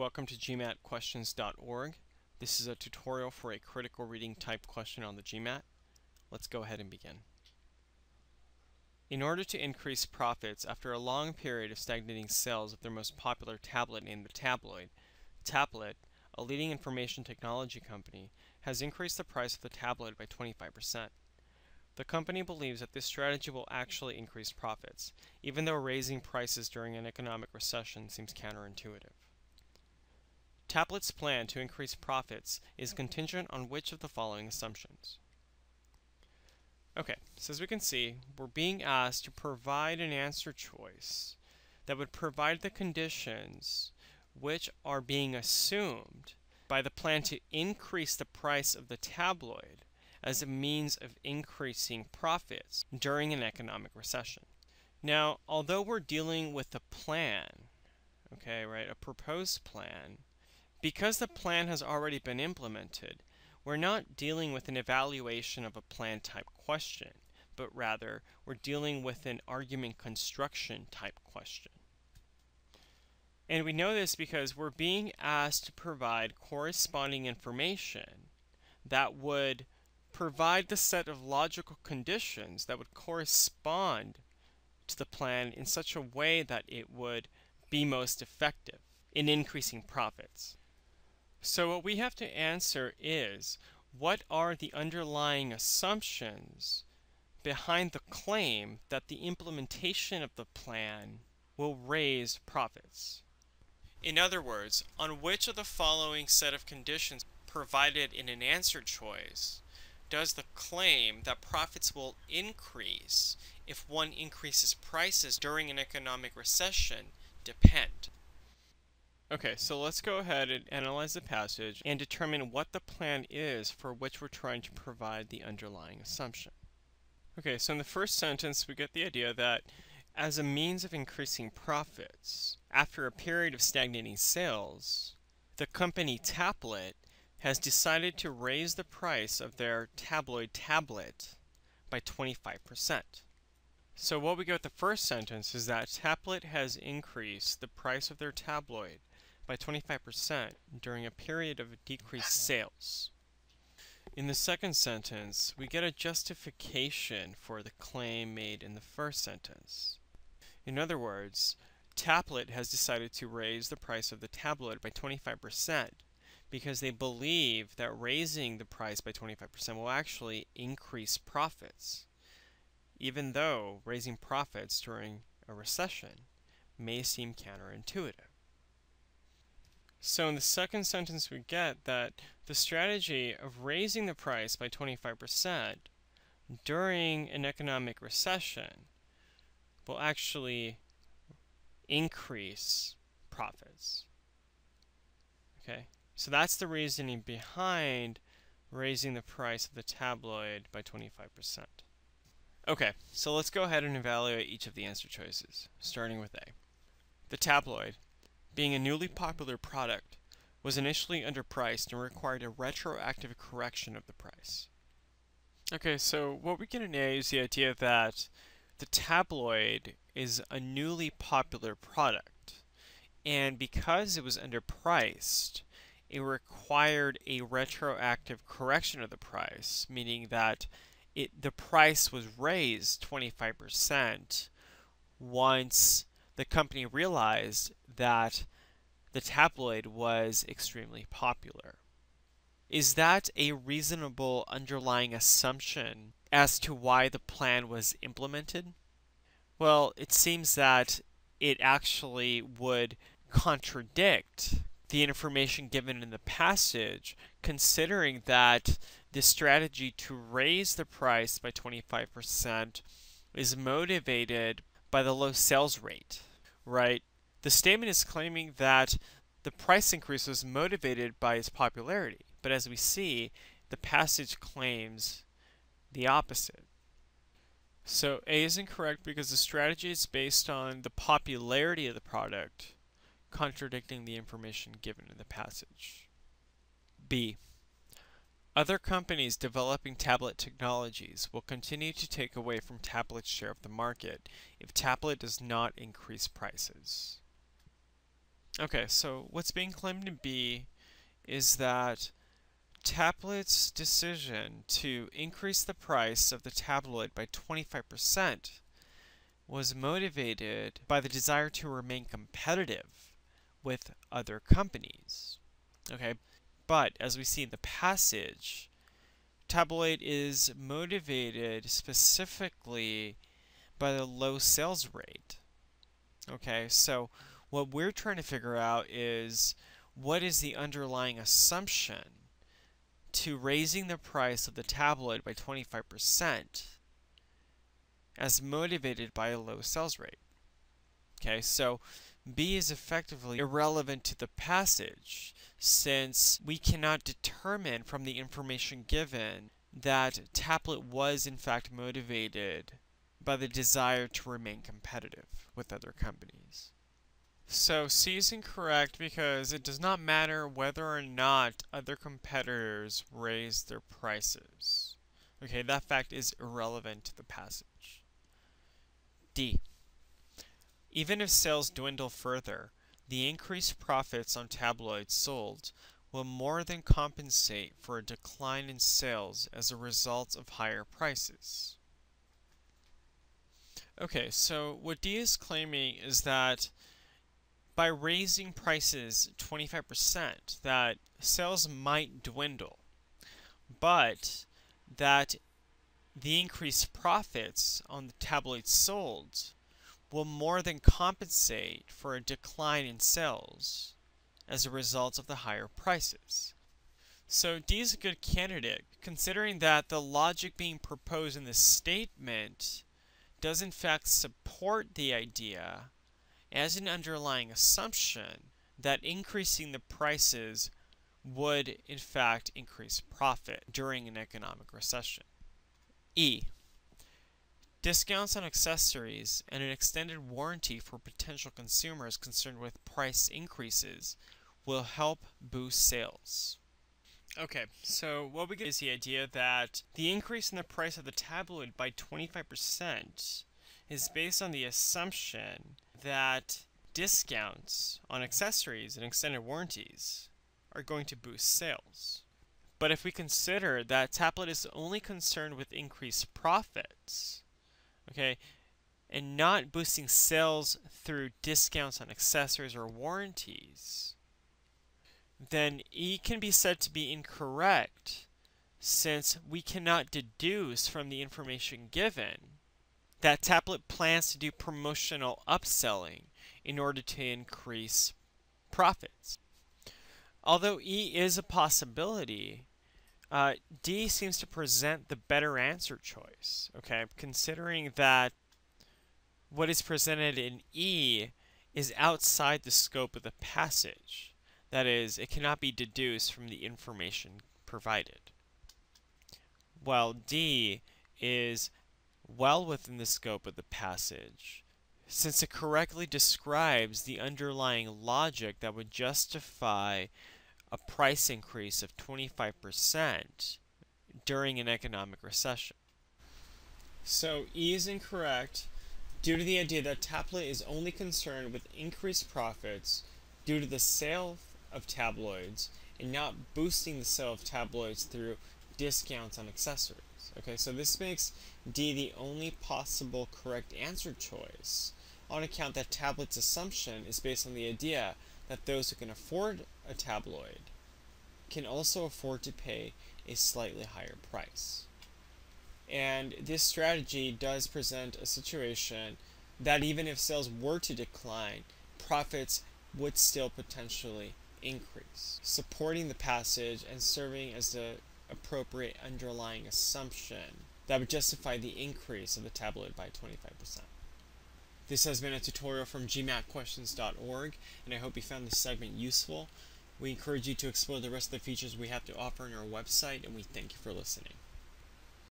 Welcome to GMATquestions.org. This is a tutorial for a critical reading type question on the GMAT. Let's go ahead and begin. In order to increase profits after a long period of stagnating sales of their most popular tablet named the Tablet, a leading information technology company, has increased the price of the tablet by 25%. The company believes that this strategy will actually increase profits, even though raising prices during an economic recession seems counterintuitive. Tablet's plan to increase profits is contingent on which of the following assumptions? Okay, so as we can see, we're being asked to provide an answer choice that would provide the conditions which are being assumed by the plan to increase the price of the tabloid as a means of increasing profits during an economic recession. Now, although we're dealing with a plan, a proposed plan, because the plan has already been implemented, we're not dealing with an evaluation of a plan type question, but rather we're dealing with an argument construction type question. And we know this because we're being asked to provide corresponding information that would provide the set of logical conditions that would correspond to the plan in such a way that it would be most effective in increasing profits. So what we have to answer is, what are the underlying assumptions behind the claim that the implementation of the plan will raise profits? In other words, on which of the following set of conditions provided in an answer choice does the claim that profits will increase if one increases prices during an economic recession depend? Okay, so let's go ahead and analyze the passage and determine what the plan is for which we're trying to provide the underlying assumption. Okay, so in the first sentence we get the idea that as a means of increasing profits, after a period of stagnating sales, the company Tablet has decided to raise the price of their tabloid tablet by 25%. So what we get with the first sentence is that Tablet has increased the price of their tabloid by 25% during a period of decreased sales. In the second sentence, we get a justification for the claim made in the first sentence. In other words, Tablet has decided to raise the price of the tablet by 25% because they believe that raising the price by 25% will actually increase profits, even though raising profits during a recession may seem counterintuitive. So in the second sentence we get that the strategy of raising the price by 25% during an economic recession will actually increase profits. Okay, so that's the reasoning behind raising the price of the tabloid by 25%. Okay, so let's go ahead and evaluate each of the answer choices, starting with A. The tabloid, being a newly popular product, was initially underpriced and required a retroactive correction of the price. Okay, so what we get in A is the idea that the tabloid is a newly popular product, and because it was underpriced, it required a retroactive correction of the price, meaning that the price was raised 25% once the company realized that the tabloid was extremely popular. Is that a reasonable underlying assumption as to why the plan was implemented? Well, it seems that it actually would contradict the information given in the passage, considering that the strategy to raise the price by 25% is motivated by the low sales rate, right? The statement is claiming that the price increase was motivated by its popularity, but as we see, the passage claims the opposite. So A is incorrect because the strategy is based on the popularity of the product, contradicting the information given in the passage. B. Other companies developing tablet technologies will continue to take away from Tablet's share of the market if Tablet does not increase prices. Okay, so what's being claimed to be is that Tablet's decision to increase the price of the tabloid by 25% was motivated by the desire to remain competitive with other companies. Okay, but as we see in the passage, Tabloid is motivated specifically by the low sales rate. Okay, so what we're trying to figure out is what is the underlying assumption to raising the price of the tabloid by 25% as motivated by a low sales rate. Okay, so B is effectively irrelevant to the passage since we cannot determine from the information given that Tablet was in fact motivated by the desire to remain competitive with other companies. So C is incorrect because it does not matter whether or not other competitors raise their prices. Okay, that fact is irrelevant to the passage. D. Even if sales dwindle further, the increased profits on tabloids sold will more than compensate for a decline in sales as a result of higher prices. Okay, so what D is claiming is that by raising prices 25%, that sales might dwindle, but that the increased profits on the tabloids sold will more than compensate for a decline in sales as a result of the higher prices. So D is a good candidate, considering that the logic being proposed in this statement does in fact support the idea as an underlying assumption that increasing the prices would in fact increase profit during an economic recession. E. Discounts on accessories and an extended warranty for potential consumers concerned with price increases will help boost sales. Okay, so what we get is the idea that the increase in the price of the tabloid by 25% is based on the assumption that discounts on accessories and extended warranties are going to boost sales. But if we consider that Tablet is only concerned with increased profits, okay, and not boosting sales through discounts on accessories or warranties, then E can be said to be incorrect since we cannot deduce from the information given that Tablet plans to do promotional upselling in order to increase profits. Although E is a possibility, D seems to present the better answer choice, okay, considering that what is presented in E is outside the scope of the passage. That is, it cannot be deduced from the information provided. While D is well within the scope of the passage, since it correctly describes the underlying logic that would justify a price increase of 25% during an economic recession. So E is incorrect due to the idea that Tablet is only concerned with increased profits due to the sale of tabloids and not boosting the sale of tabloids through discounts on accessories. Okay, so this makes D the only possible correct answer choice on account that Tablet's assumption is based on the idea that those who can afford a tabloid can also afford to pay a slightly higher price. And this strategy does present a situation that even if sales were to decline, profits would still potentially increase, supporting the passage and serving as the appropriate underlying assumption that would justify the increase of the tabloid by 25%. This has been a tutorial from gmatquestions.org, and I hope you found this segment useful. We encourage you to explore the rest of the features we have to offer on our website, and we thank you for listening.